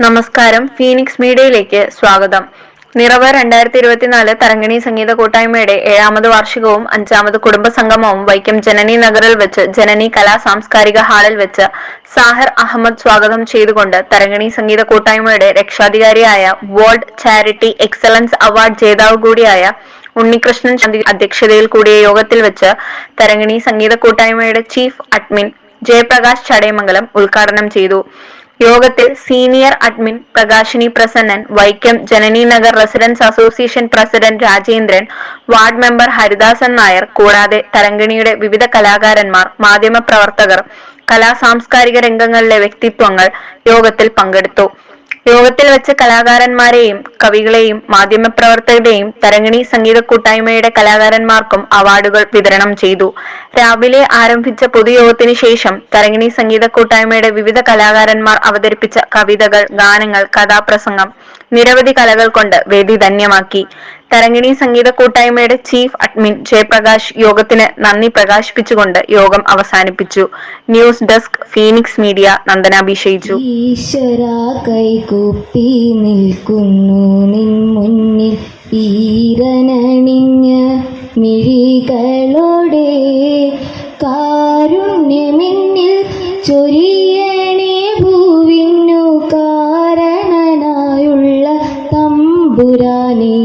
നമസ്കാരം, ഫീനിക്സ് മീഡിയയിലേക്ക് സ്വാഗതം. നിറവ് 2024 തരംഗിണി സംഗീത കൂട്ടായ്മയുടെ 7ാമത് വാർഷികവും 5ാമത് കുടുംബ സംഗമവും വൈക്കം ജനനി നഗറിൽ വെച്ച് ജനനി കലാ സാംസ്കാരിക ഹാളിൽ വെച്ച് സാഹിർ അഹമ്മദ് സ്വാഗതം ചെയ്തുകൊണ്ട് തരംഗിണി സംഗീത കൂട്ടായ്മയുടെ രക്ഷാധികാരിയായ വേൾഡ് ചാരിറ്റി എക്സലൻസ് അവാർഡ് ജേതാവ് കൂടിയായ ഉണ്ണികൃഷ്ണൻ അധ്യക്ഷതയിൽ കൂടിയ യോഗത്തിൽ വെച്ച് തരംഗിണി സംഗീത കൂട്ടായ്മയുടെ ചീഫ് അഡ്മിൻ ജയപ്രകാശ് ചടയമംഗലം ഉദ്ഘാടനം ചെയ്തു. യോഗത്തിൽ senior admin Prakashini Prasannan, Vaikom Janani Nagar residence association president Rajendran, ward member Haridasan Nair കൂടാതെ തരംഗിണിയുടെ വിവിധ കലാകാരന്മാർ, മാധ്യമപ്രവർത്തകർ, കലാ സാംസ്കാരിക രംഗങ്ങളിലെ വ്യക്തിത്വങ്ങൾ യോഗത്തിൽ പങ്കെടുത്തു. യോഗത്തിൽ വെച്ച് കലാകാരന്മാരെയും കവികളെയും മാധ്യമപ്രവർത്തകരെയും തരംഗിണി സംഗീത കൂട്ടായ്മയുടെ കലാകാരന്മാർക്കും അവാർഡുകൾ വിതരണം ചെയ്തു. രാവിലെ ആരംഭിച്ച പൊതുയോഗത്തിന് ശേഷം തരംഗിണി സംഗീത കൂട്ടായ്മയുടെ വിവിധ കലാകാരന്മാർ അവതരിപ്പിച്ച കവിതകൾ, ഗാനങ്ങൾ, കഥാപ്രസംഗം നിരവധി കലകൾ കൊണ്ട് വേദി ധന്യമാക്കി. തരംഗിണി സംഗീത കൂട്ടായ്മയുടെ ചീഫ് അഡ്മിൻ ജയപ്രകാശ് യോഗത്തിന് നന്ദി പ്രകാശിപ്പിച്ചുകൊണ്ട് യോഗം അവസാനിപ്പിച്ചു. ന്യൂസ് ഡെസ്ക്, ഫീനിക്സ് മീഡിയ, നന്ദനാഭിഷേകിച്ചു. ഈശ്വരാ കൈകൂപ്പി നിൽക്കുന്നു നിൻ മുന്നിൽ ഈരനണിഞ്ഞ മിഴികളോടെ കാരുണ്യമെന്നിൽ ചൊരിയണേ ഭൂവിനു കാരണനായുള്ള തമ്പുരാനേ.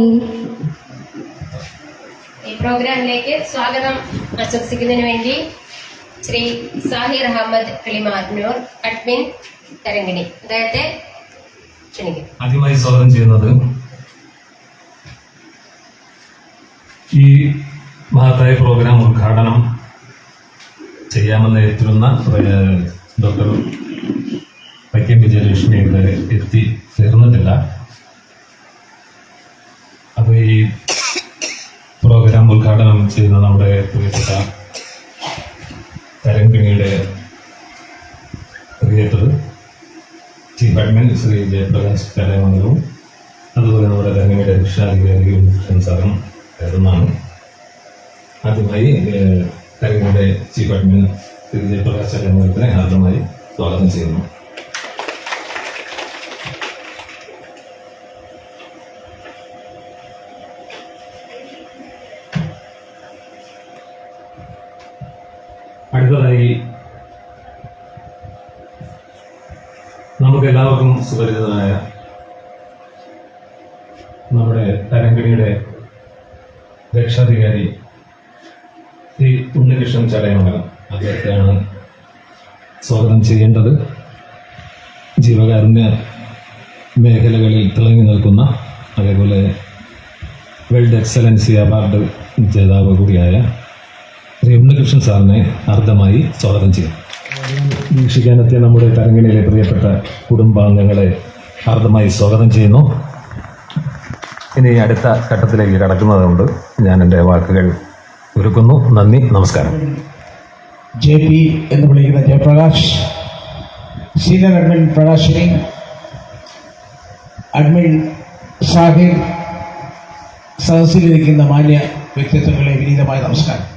ഈ പ്രോഗ്രാമിലേക്ക് സ്വാഗതം ആശംസിക്കുന്നതിന് വേണ്ടി ശ്രീ സാഹിർ അഹമ്മദ് കിളിമാനൂർ, അഡ്മിൻ തരംഗിണി, അദ്ദേഹത്തെ ക്ഷണിക്കും. ആദ്യമായി സ്വാഗതം ചെയ്യുന്നത് ഈ മഹത്തായ പ്രോഗ്രാം ഉദ്ഘാടനം ചെയ്യാമെന്ന് എത്തിരുന്ന ഡോക്ടർ വൈക്കം വിജയലക്ഷ്മി ഇവിടെ എത്തിച്ചേർന്നിട്ടില്ല. അപ്പോൾ ഈ പ്രോഗ്രാം ഉദ്ഘാടനം ചെയ്യുന്ന നമ്മുടെ പ്രിയപ്പെട്ട തരംഗിണിയുടെ creator chief admin Shri Jayaprakash ചടയമംഗലവും അതുപോലെ നമ്മുടെ തരംഗിണിയുടെ രക്ഷാധികാരി സാറും കരുതുന്നതാണ്. ആദ്യമായി തരംഗിണിയുടെ ചീഫ് അഡ്മിൻ ശ്രീ ജയപ്രകാശ് ചടയമംഗലത്തിനെ ആദ്യമായി സ്വാഗതം ചെയ്യുന്നു. അടുത്തതായി നമുക്ക് എല്ലാവർക്കും സുപരിചിതനായ നമ്മുടെ തരംഗിണിയുടെ രക്ഷാധികാരി ശ്രീ ഉണ്ണികൃഷ്ണൻ ചടയമംഗലം, അദ്ദേഹത്തെയാണ് സ്വാഗതം ചെയ്യേണ്ടത്. ജീവകാരുണ്യ മേഖലകളിൽ തിളങ്ങി നിൽക്കുന്ന, അതേപോലെ വേൾഡ് എക്സലൻസി അവാർഡ് ജേതാവ് കൂടിയായ ശ്രീ ഉണ്ണികൃഷ്ണൻ സാറിനെ അർദ്ധമായി സ്വാഗതം ചെയ്യും. വീക്ഷിക്കാനെത്തിയ നമ്മുടെ തരംഗിണിയിലെ പ്രിയപ്പെട്ട കുടുംബാംഗങ്ങളെ അർദ്ധമായി സ്വാഗതം ചെയ്യുന്നു. ഇനി അടുത്ത ഘട്ടത്തിലേക്ക് കടക്കുന്നതുകൊണ്ട് ഞാൻ എൻ്റെ വാക്കുകൾ ഒരുക്കുന്നു. നന്ദി, നമസ്കാരം. JP എന്ന് വിളിക്കുന്ന Jayaprakash, senior admin Prakashini, admin Sahir, സദസ്സിലിരിക്കുന്ന മാന്യ വ്യക്തിത്വങ്ങളെ വിനീതമായ നമസ്കാരം.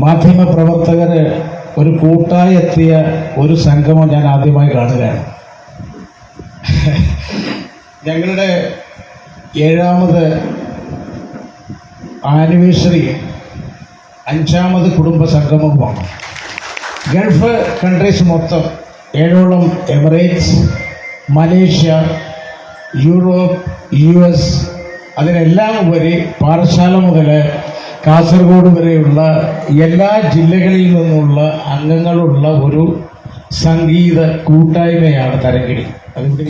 മാധ്യമപ്രവർത്തകർ ഒരു കൂട്ടായി എത്തിയ ഒരു സംഗമം ഞാൻ ആദ്യമായി കാണുകയാണ്. ഞങ്ങളുടെ 7ാമത് ആനിവേഴ്സറി 5ാമത് കുടുംബ സംഗമമാണ്. ഗൾഫ് കൺട്രീസ് മൊത്തം 7ഓളം, എമിറേറ്റ്സ്, മലേഷ്യ, യൂറോപ്പ്, US, അതിനെല്ലാം ഉപരി പാറശാല മുതൽ കാസർഗോഡ് വരെയുള്ള എല്ലാ ജില്ലകളിൽ നിന്നുള്ള അംഗങ്ങളുള്ള ഒരു സംഗീത കൂട്ടായ്മയാണ് തരംഗിണി. അതിവിടെ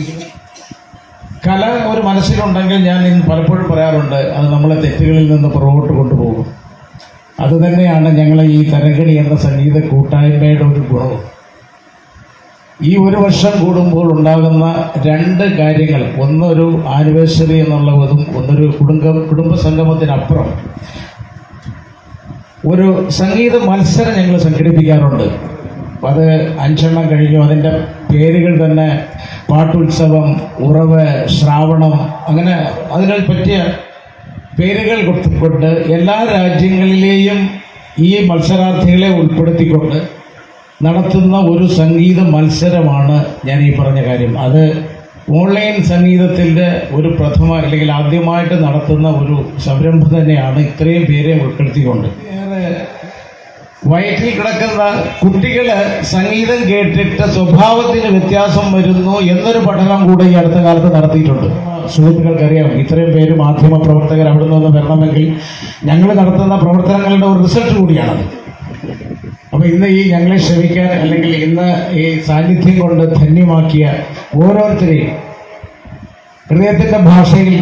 കല ഒരു മനസ്സിലുണ്ടെങ്കിൽ ഞാൻ ഇന്ന് പലപ്പോഴും പറയാറുണ്ട്, അത് നമ്മളെ തെറ്റുകളിൽ നിന്ന് പുറകോട്ട് കൊണ്ടുപോകും. അതുതന്നെയാണ് ഞങ്ങൾ ഈ തരംഗിണി എന്ന സംഗീത കൂട്ടായ്മയുടെ ഒരു ഗുണവും. ഈ ഒരു വർഷം കൂടുമ്പോൾ ഉണ്ടാകുന്ന 2 കാര്യങ്ങൾ, ഒന്നൊരു ആനിവേഴ്സറി എന്നുള്ളതും ഒന്നൊരു കുടുംബ സംഗമത്തിനപ്പുറം ഒരു സംഗീത മത്സരം ഞങ്ങൾ സംഘടിപ്പിക്കാറുണ്ട്. അത് 5 എണ്ണം കഴിഞ്ഞു. അതിൻ്റെ പേരുകൾ തന്നെ പാട്ടുത്സവം, ഉറവ്, ശ്രാവണം, അങ്ങനെ അതിനെ പറ്റിയ പേരുകൾ കൊടുത്തുകൊണ്ട് എല്ലാ രാജ്യങ്ങളിലെയും ഈ മത്സരാർത്ഥികളെ ഉൾപ്പെടുത്തിക്കൊണ്ട് നടത്തുന്ന ഒരു സംഗീത മത്സരമാണ് ഞാൻ ഈ പറഞ്ഞ കാര്യം. അത് ഓൺലൈൻ സംഗീതത്തിൻ്റെ ഒരു പ്രഥമ അല്ലെങ്കിൽ ആദ്യമായിട്ട് നടത്തുന്ന ഒരു സംരംഭം തന്നെയാണ്, ഇത്രയും പേരെ ഉൾപ്പെടുത്തിക്കൊണ്ട്. ഏറെ വയറ്റിൽ കിടക്കുന്ന കുട്ടികൾ സംഗീതം കേട്ടിട്ട് സ്വഭാവത്തിന് വ്യത്യാസം വരുന്നു എന്നൊരു പഠനം കൂടെ ഈ അടുത്ത കാലത്ത് നടത്തിയിട്ടുണ്ട്. സുഹൃത്തുക്കൾക്കറിയാം, ഇത്രയും പേര് മാധ്യമ പ്രവർത്തകർ അവിടെ നിന്ന് വരണമെങ്കിൽ ഞങ്ങൾ നടത്തുന്ന പ്രവർത്തനങ്ങളുടെ ഒരു റിസൾട്ട് കൂടിയാണത്. അപ്പോൾ ഇന്ന് ഈ ഞങ്ങളെ ക്ഷമിക്കാൻ അല്ലെങ്കിൽ ഇന്ന് ഈ സാന്നിധ്യം കൊണ്ട് ധന്യമാക്കിയ ഓരോരുത്തരെയും ഹൃദയത്തിൻ്റെ ഭാഷയിൽ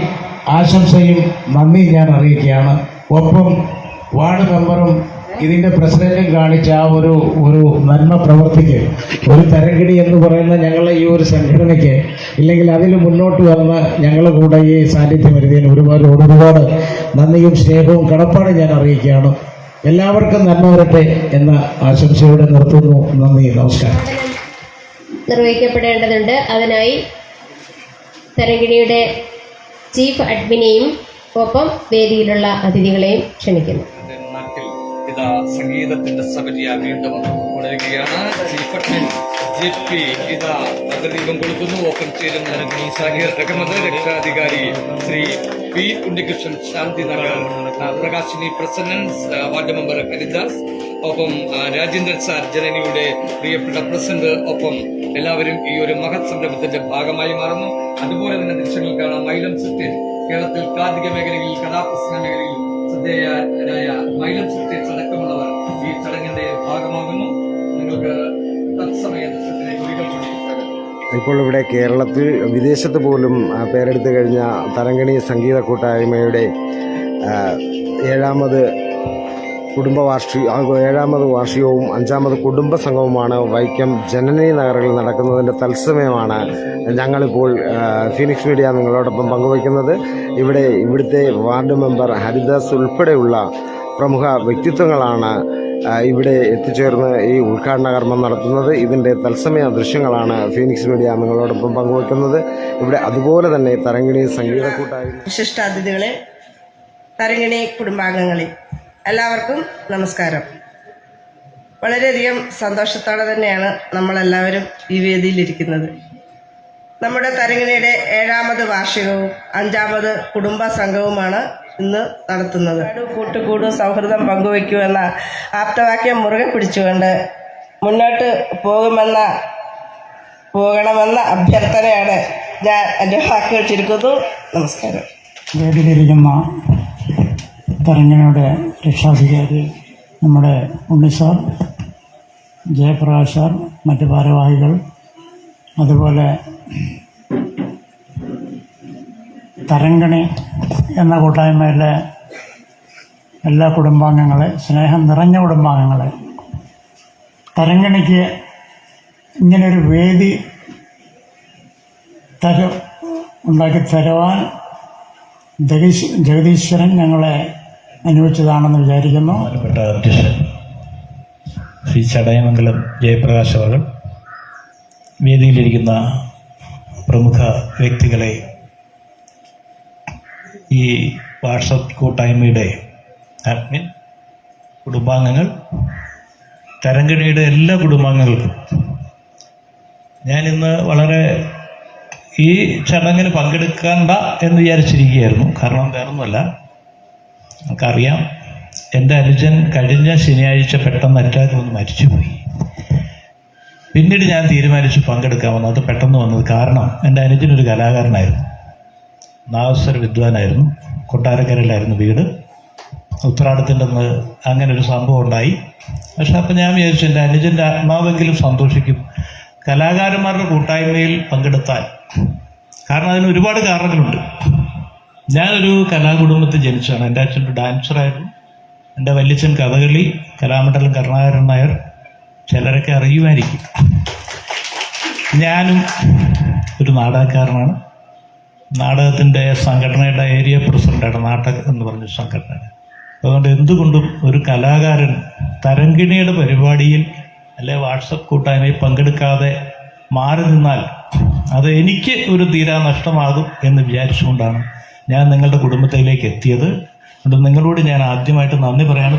ആശംസയും നന്ദി ഞാൻ അറിയിക്കുകയാണ്. ഒപ്പം വാർഡ് മെമ്പറും ഇതിൻ്റെ പ്രസിഡന്റും കാണിച്ച ആ ഒരു നന്മ പ്രവർത്തിക്ക്, ഒരു തരംഗിണി എന്ന് പറയുന്ന ഞങ്ങളെ ഈ ഒരു സംഘടനയ്ക്ക് ഇല്ലെങ്കിൽ അതിൽ മുന്നോട്ട് വന്ന് ഞങ്ങളുടെ കൂടെ ഈ സാന്നിധ്യം വരുന്നതിന് ഒരുപാട് നന്ദിയും സ്നേഹവും കടപ്പാടും ഞാൻ അറിയിക്കുകയാണ്. എല്ലാവർക്കും നന്മ വരട്ടെ എന്ന ആശംസയോടെ നിർത്തുന്നു. നന്ദി, നമസ്കാരം. നിർവഹിക്കപ്പെടേണ്ടതുണ്ട്. അതിനായി തരംഗിണിയുടെ ചീഫ് അഡ്മിനെയും ഒപ്പം വേദിയിലുള്ള അതിഥികളെയും ക്ഷണിക്കുന്നു. ഇതാ സംഗീതത്തിന്റെ സബരിയ വീണ്ടും തുടരുകയാണ്. ചീഫ് അഡ്മിൻ JP ഇതാ അഗ്രദീപം കൊടുക്കുന്നു. ഒപ്പം ചേരുന്ന സാഹിർ അഹമ്മദ്, രക്ഷാധികാരി Shri P. Unnikrishnan, Shanthinagar Prakashini president, ward member Haridas, ഒപ്പം രാജേന്ദ്രൻ സാർ, ജനനിയുടെ പ്രിയപ്പെട്ട പ്രസിഡന്റ്. ഒപ്പം എല്ലാവരും ഈ ഒരു മഹത് സംരംഭത്തിന്റെ ഭാഗമായി മാറുന്നു. അതുപോലെ തന്നെ ദൃശ്യങ്ങൾ കാണാം. മൈലം സിറ്റിൽ കേരളത്തിൽ കാർഷിക മേഖലയിൽ, കലാപ്രസംഗ മേഖലയിൽ ശ്രദ്ധേയരായ മൈലം സിറ്റിൽ അടക്കമുള്ളവർ ഈ ചടങ്ങിന്റെ ഭാഗമാകുന്നു. നിങ്ങൾക്ക് തത്സമയ ദൃശ്യത്തിലേക്ക് ഒരിക്കൽ കൂടി ഇപ്പോൾ ഇവിടെ കേരളത്തിൽ വിദേശത്ത് പോലും പേരെടുത്തു കഴിഞ്ഞ തരംഗിണി സംഗീത കൂട്ടായ്മയുടെ ഏഴാമത് വാർഷികവും 5ാമത് കുടുംബ സംഘവുമാണ് വൈക്കം ജനനി നഗറിൽ നടക്കുന്നതിൻ്റെ തത്സമയമാണ് ഞങ്ങളിപ്പോൾ ഫീനിക്സ് മീഡിയ നിങ്ങളോടൊപ്പം പങ്കുവയ്ക്കുന്നത്. ഇവിടുത്തെ വാർഡ് മെമ്പർ ഹരിദാസ് ഉൾപ്പെടെയുള്ള പ്രമുഖ വ്യക്തിത്വങ്ങളാണ് ഇവിടെ എത്തിച്ചേർന്ന് ഈ ഉദ്ഘാടന കർമ്മം നടത്തുന്നത്. ഇതിൻ്റെ തത്സമയ ദൃശ്യങ്ങളാണ് ഫീനിക്സ് മീഡിയ നിങ്ങളോടൊപ്പം പങ്കുവയ്ക്കുന്നത്. ഇവിടെ അതുപോലെ തന്നെ തരംഗിണി സംഗീത കൂട്ടായ്മ വിശിഷ്ടാതിഥികളെ, തരംഗിണി കുടുംബാംഗങ്ങളെ, എല്ലാവർക്കും നമസ്കാരം. വളരെയധികം സന്തോഷത്തോടെ തന്നെയാണ് നമ്മളെല്ലാവരും ഈ വേദിയിലിരിക്കുന്നത്. നമ്മുടെ തരംഗിണിയുടെ 7ാമത് വാർഷികവും 5ാമത് കുടുംബ സംഘവുമാണ് ഇന്ന് നടത്തുന്നത്. കൂട്ടുകൂടും സൗഹൃദം പങ്കുവയ്ക്കൂ എന്ന ആപ്തവാക്യം മുറുകെ പിടിച്ചുകൊണ്ട് മുന്നോട്ട് പോകണമെന്ന അഭ്യർത്ഥനയാണ് ഞാൻ എൻ്റെ വാക്കുകൾ ചുരുക്കുന്നു. നമസ്കാരം. വേദിയിലിരിക്കുന്ന തരംഗിണിയുടെ രക്ഷാധികാരി നമ്മുടെ ഉണ്ണി സാർ, ജയപ്രകാശ് സാർ, മറ്റ് ഭാരവാഹികൾ, അതുപോലെ തരംഗിണി എന്ന കൂട്ടായ്മയിലെ എല്ലാ കുടുംബാംഗങ്ങളെ, സ്നേഹം നിറഞ്ഞ കുടുംബാംഗങ്ങളെ, തരംഗിണിക്ക് ഇങ്ങനൊരു വേദി ഉണ്ടാക്കി തരുവാൻ ജഗദീശ്വരൻ ഞങ്ങളെ അനുവദിച്ചതാണെന്ന് വിചാരിക്കുന്നു. ബഹുമാനപ്പെട്ട അധ്യക്ഷൻ ശ്രീ ചടയമംഗലം ജയപ്രകാശ് അവർ, വേദിയിലിരിക്കുന്ന പ്രമുഖ വ്യക്തികളെ, ഈ വാട്സപ്പ് കൂട്ടായ്മയുടെ അഡ്മിൻ, കുടുംബാംഗങ്ങൾ, തരംഗിണിയുടെ എല്ലാ കുടുംബാംഗങ്ങൾക്കും ഞാനിന്ന് വളരെ ഈ ചടങ്ങിന് പങ്കെടുക്കണ്ട എന്ന് വിചാരിച്ചിരിക്കുകയായിരുന്നു. കാരണം വേറൊന്നുമല്ല, നമുക്കറിയാം, എൻ്റെ അനുജൻ കഴിഞ്ഞ ശനിയാഴ്ച പെട്ടെന്ന് അറ്റാക്ക് വന്ന് മരിച്ചുപോയി. പിന്നീട് ഞാൻ തീരുമാനിച്ചു പങ്കെടുക്കാമെന്ന്. അത് പെട്ടെന്ന് വന്നത് കാരണം എൻ്റെ അനുജനൊരു കലാകാരനായിരുന്നു, നാദസ്വര വിദ്വാനായിരുന്നു, കൊട്ടാരക്കരയിലായിരുന്നു വീട്. ഉത്രാടത്തിൻ്റെ അന്ന് അങ്ങനെ ഒരു സംഭവം ഉണ്ടായി. പക്ഷെ അപ്പം ഞാൻ വിചാരിച്ചു എൻ്റെ അനുജൻ്റെ ആത്മാവെങ്കിലും സന്തോഷിക്കും കലാകാരന്മാരുടെ കൂട്ടായ്മയിൽ പങ്കെടുത്താൽ. കാരണം അതിന് ഒരുപാട് കാരണങ്ങളുണ്ട്. ഞാനൊരു കലാകുടുംബത്തിൽ ജനിച്ചതാണ്. എൻ്റെ അച്ഛൻ ഒരു ഡാൻസറായിരുന്നു. എൻ്റെ വല്യച്ഛൻ കഥകളി, കലാമണ്ഡലം കരുണാകരൻ നായർ, ചിലരൊക്കെ അറിയുമായിരിക്കും. ഞാനും ഒരു നാടകക്കാരനാണ്. നാടകത്തിൻ്റെ സംഘടനയുടെ ഏരിയ പ്രസിഡൻ്റാണ്, നാടകം എന്ന് പറഞ്ഞ സംഘടന. അതുകൊണ്ട് എന്തുകൊണ്ടും ഒരു കലാകാരൻ തരംഗിണിയുടെ പരിപാടിയിൽ അല്ലെ വാട്സപ്പ് കൂട്ടായ്മയിൽ പങ്കെടുക്കാതെ മാറി നിന്നാൽ അത് എനിക്ക് ഒരു തീരാ നഷ്ടമാകും എന്ന് വിചാരിച്ചുകൊണ്ടാണ് ഞാൻ നിങ്ങളുടെ കുടുംബത്തിലേക്ക് എത്തിയത്. അതുകൊണ്ട് നിങ്ങളോട് ഞാൻ ആദ്യമായിട്ട് നന്ദി പറയാണ്.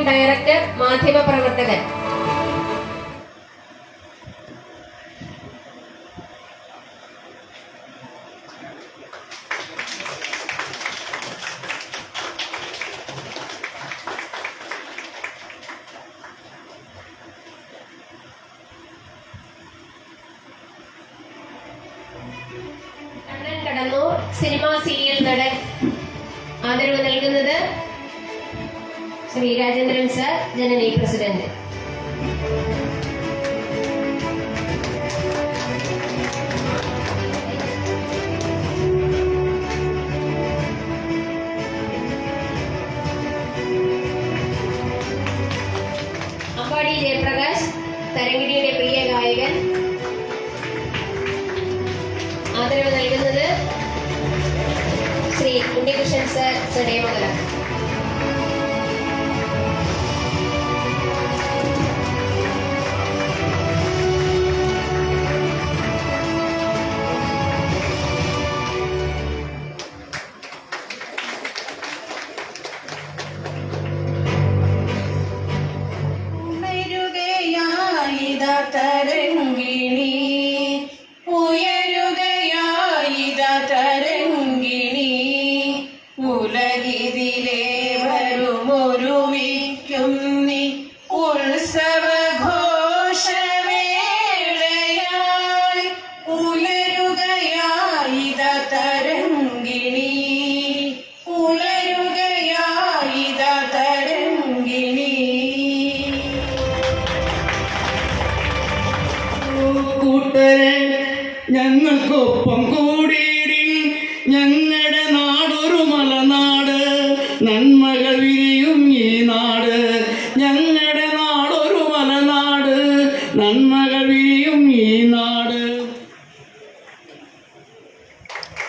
ഡയറക്ടർ, മാധ്യമപ്രവർത്തകൻ. കണ്ണൻ കടന്നൂർ, സിനിമാ സീരിയൽ നടൻ. ആദരവ് നൽകുന്നത് ശ്രീ രാജേന്ദ്രൻ സർ, ജനനി പ്രസിഡന്റ്. അമ്പാടി ജയപ്രകാശ്, തരംഗിണിയുടെ പ്രിയ ഗായകൻ. ആദരവ് നൽകുന്നത് ശ്രീ ഉണ്ണികൃഷ്ണൻ സർ, ചടയമംഗലം. തരംഗിണി ഉയരുകയായിത തരംഗിണി ഉലകിതിലേ വരുമൊരുമിക്കും നീ ഉത്സവഘോഷവേളയായി ഉലരുകയായിത തരംഗിണി ഉലരുകയായിത തരംഗിണി. കൂട്ടരെ ഞങ്ങൾക്കൊപ്പം കൂടിയിടിൻ, ഞങ്ങളുടെ നാടൊരു മലനാട്, നന്മകൾ വിരിയും ഈ നാട്. ഞങ്ങളുടെ നാടൊരു മലനാട്, നന്മകൾ വിരിയും ഈ നാട്.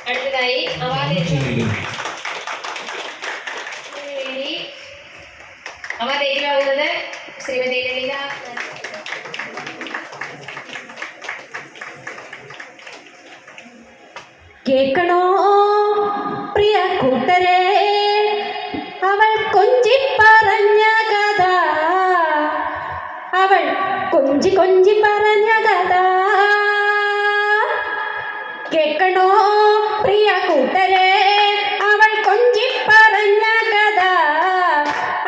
അടുത്തതായി അവാർഡ് ഏറ്റുവാങ്ങുന്നത് ശ്രീമതി ലളിത. കേൾക്കണോ പ്രിയ കൂട്ടരെ, അവൾ കൊഞ്ചി പറഞ്ഞ കഥ, അവൾ കൊഞ്ചി കൊഞ്ചി പറഞ്ഞ കഥ. കേൾക്കണോ പ്രിയ കൂട്ടരെ, അവൾ കൊഞ്ചി പറഞ്ഞ കഥ,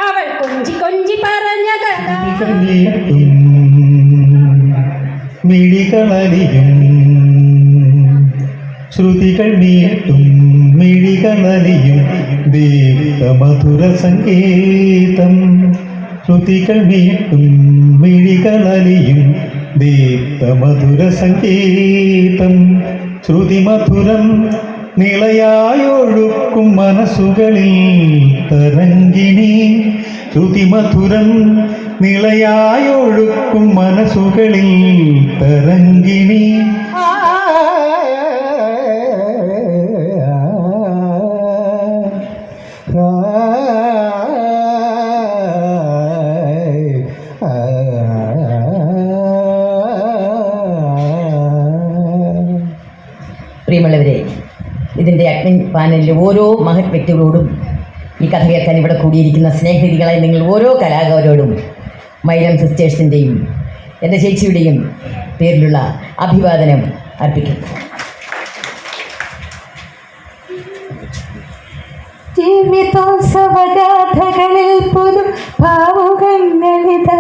അവൾ കൊഞ്ചി കൊഞ്ചി പറഞ്ഞ കഥ. മിഴികളലിയും ശ്രുതികൾ നീട്ടും, മിഴികളലിയും ദീപ്തമധുര സംഗീതം. ശ്രുതികൾ നീട്ടും, മിഴികളലിയും ദീപ്തമധുര സംഗീതം. ശ്രുതിമധുരം നിളയായൊഴുക്കും മനസ്സുകളിൽ തരംഗിണി. ശ്രുതിമധുരം നിളയായൊഴുക്കും മനസ്സുകളിൽ തരംഗിണി. പ്രിയമുള്ളവരെ, ഇതിൻ്റെ അഡ്മിൻ പാനലിലെ ഓരോ മഹത് വ്യക്തികളോടും, ഈ കഥ കേൾക്കാൻ ഇവിടെ കൂടിയിരിക്കുന്ന സ്നേഹിതികളായി നിങ്ങൾ ഓരോ കലാകാരോടും മൈലം സിസ്റ്റേഴ്സിൻ്റെയും എൻ്റെ ചേച്ചിയുടെയും പേരിലുള്ള അഭിവാദനം അർപ്പിക്കും. ജീവിതോത്സവഗാഥകളിൽ പുതു ഭാവുകങ്ങളിതാ,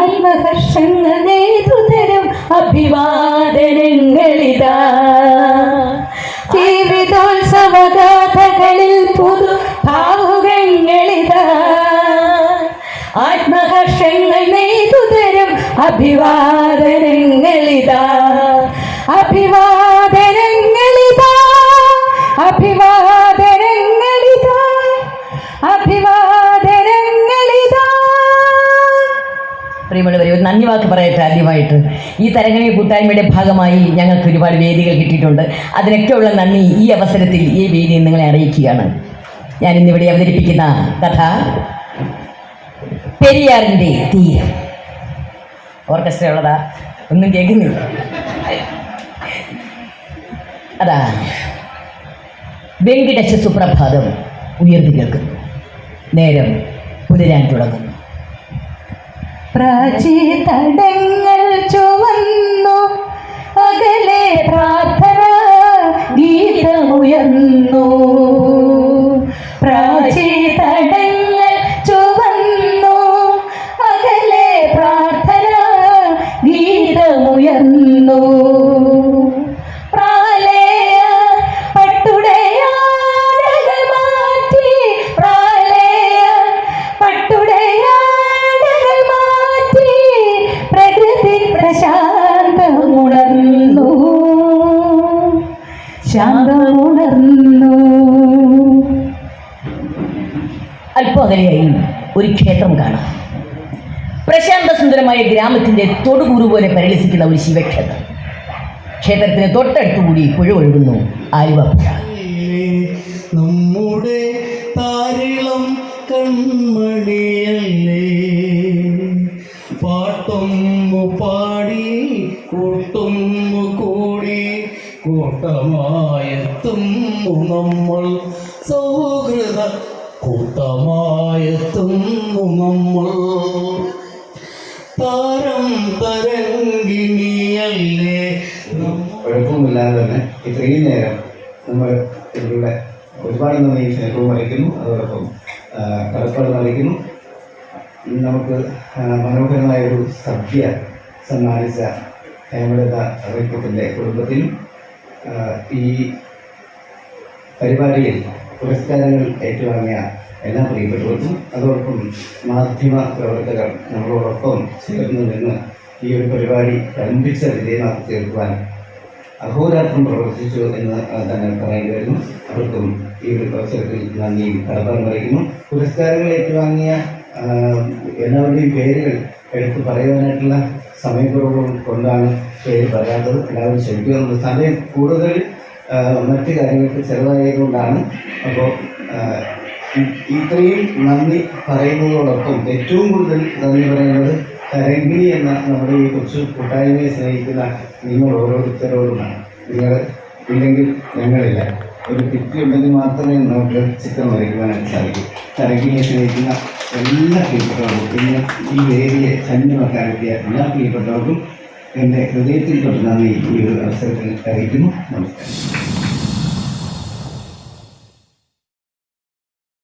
ആത്മഹർഷങ്ങൾ നെയ്തുതരും അഭിവാദനങ്ങളിതാ. ജീവിതോത്സവഗാഥകളിൽ പുതു ഭാവുകങ്ങളിതാ, ആത്മഹർഷങ്ങൾ നെയ്തുതരും അഭിവാദനങ്ങളിതാ. അഭിവാദനങ്ങളിതാ, അഭിവാദനങ്ങളിതാ, അഭിവാദനങ്ങളിതാ. പ്രിയമുള്ളവരെ, ഒരു നന്ദി വാക്ക് പറയട്ടെ. ആദ്യമായിട്ട് ഈ തരംഗിണി കൂട്ടായ്മയുടെ ഭാഗമായി ഞങ്ങൾക്ക് ഒരുപാട് വേദികൾ കിട്ടിയിട്ടുണ്ട്. അതിനൊക്കെയുള്ള നന്ദി ഈ അവസരത്തിൽ ഈ വേദിയിൽ നിങ്ങളെ അറിയിക്കുകയാണ്. ഞാനിന്നിവിടെ അവതരിപ്പിക്കുന്ന കഥ പെരിയാറിൻ്റെ തീരം. ഓർക്കസ്ട്ര ഉള്ളതാ, ഒന്നും കേൾക്കുന്നില്ല. അതാ വെങ്കിടച്ച സുപ്രഭാതം ഉയർന്നു കേൾക്കുന്നു. നേരം പുലരാൻ തുടങ്ങുന്നു. പ്രാചീതടങ്ങൾ ചുവന്നു അകലെ പ്രാർത്ഥന ഗീതമുയർന്നു. പ്രാചീതടങ്ങൾ ചുവന്നു അകലെ പ്രാർത്ഥന ഗീതമുയർന്നു. പ്രാലേയ പട്ടുടയാടകൾ മാറ്റി, പ്രാലേയ പട്ടുടയാടകൾ മാറ്റി, പ്രകൃതി പ്രശാന്തമുണർന്നു, ശാന്തമുണർന്നു. അല്പം അകലെയായി ഒരു ക്ഷേത്രം കാണാം. പ്രശാന്ത സുന്ദരമായ ഗ്രാമത്തിന്റെ തൊടുകൂറ് പോലെ പരിലസിക്കുന്ന ഒരു ശിവക്ഷേത്രം. ക്ഷേത്രത്തിന് തൊട്ടടുത്തുകൂടി പുഴ ഒഴുകുന്നു, ആലുവ പുഴ. നമ്മുടെ താരിളം കൺമണിയല്ലേ, പാട്ടൊന്നു പാടി കൂട്ടൊന്നു കൂടി കൂട്ടമായെത്തുന്നു നമ്മൾ, സൗഹൃദ കൂട്ടമായെത്തുന്നു നമ്മൾ. താരം തരംഗിണിയല്ലേ. കുഴപ്പമില്ലാതെ തന്നെ ഇത്രയും നേരം നമ്മൾ ഇതിലൂടെ ഒരുപാട് നന്ദി സ്നേഹവും അറിയിക്കുന്നു. അതോടൊപ്പം കടപ്പാട് അറിയിക്കുന്നു. നമുക്ക് മനോഹരമായൊരു സദ്യ സമ്മാനിച്ച ഹേമലത അറിയിപ്പത്തിൻ്റെ കുടുംബത്തിനും ഈ പരിപാടിയിൽ പുരസ്കാരങ്ങൾ ഏറ്റുവാങ്ങിയ എല്ലാ പ്രിയപ്പെട്ടവർക്കും, അതോടൊപ്പം മാധ്യമ പ്രവർത്തകർ നമ്മളോടൊപ്പം ചേർന്ന് നിന്ന് ഈ ഒരു പരിപാടി കമ്പിച്ച വിജയമാക്കി തീർക്കുവാൻ അഹോരാത്രം പ്രവർത്തിച്ചു എന്ന് തന്നെ പറയേണ്ടി വരുന്നു. അവർക്കും ഈ ഒരു അവസരത്തിൽ നന്ദിയും കടപ്പാടും അറിയിക്കുന്നു. പുരസ്കാരങ്ങൾ ഏറ്റുവാങ്ങിയ എല്ലാവരുടെയും പേരുകൾ എടുത്ത് പറയുവാനായിട്ടുള്ള സമയക്കുറവ് കൊണ്ടാണ് പേര് പറയാത്തത്. എല്ലാവരും ക്ഷമിക്കുന്നുണ്ട്. സമയം കൂടുതൽ മറ്റു കാര്യങ്ങൾക്ക് ചെലവായതുകൊണ്ടാണ്. അപ്പോൾ ഇത്രയും നന്ദി പറയുന്നതോടൊപ്പം ഏറ്റവും കൂടുതൽ നന്ദി പറയുന്നത് തരംഗിണി എന്ന നമ്മുടെ ഈ കൊച്ചു കൂട്ടായ്മയെ സ്നേഹിക്കുന്ന നിങ്ങൾ ഓരോരുത്തരോടുമാണ്. നിങ്ങൾ ഇല്ലെങ്കിൽ ഞങ്ങളില്ല. ഒരു ഭിത്തി ഉണ്ടെങ്കിൽ മാത്രമേ നമുക്ക് ചിത്രം വരയ്ക്കുവാനായിട്ട് സാധിക്കൂ. തരംഗിണിയെ സ്നേഹിക്കുന്ന എല്ലാ പ്രിയപ്പെട്ടവർക്കും, പിന്നെ ഈ വേദിയെ ധന്യമാക്കാനെത്തിയ എല്ലാ പ്രിയപ്പെട്ടവർക്കും എൻ്റെ ഹൃദയത്തിൽ തൊട്ട് നന്ദി ഈ ഒരു അവസരത്തിൽ അറിയിക്കുന്നു. നമസ്കാരം.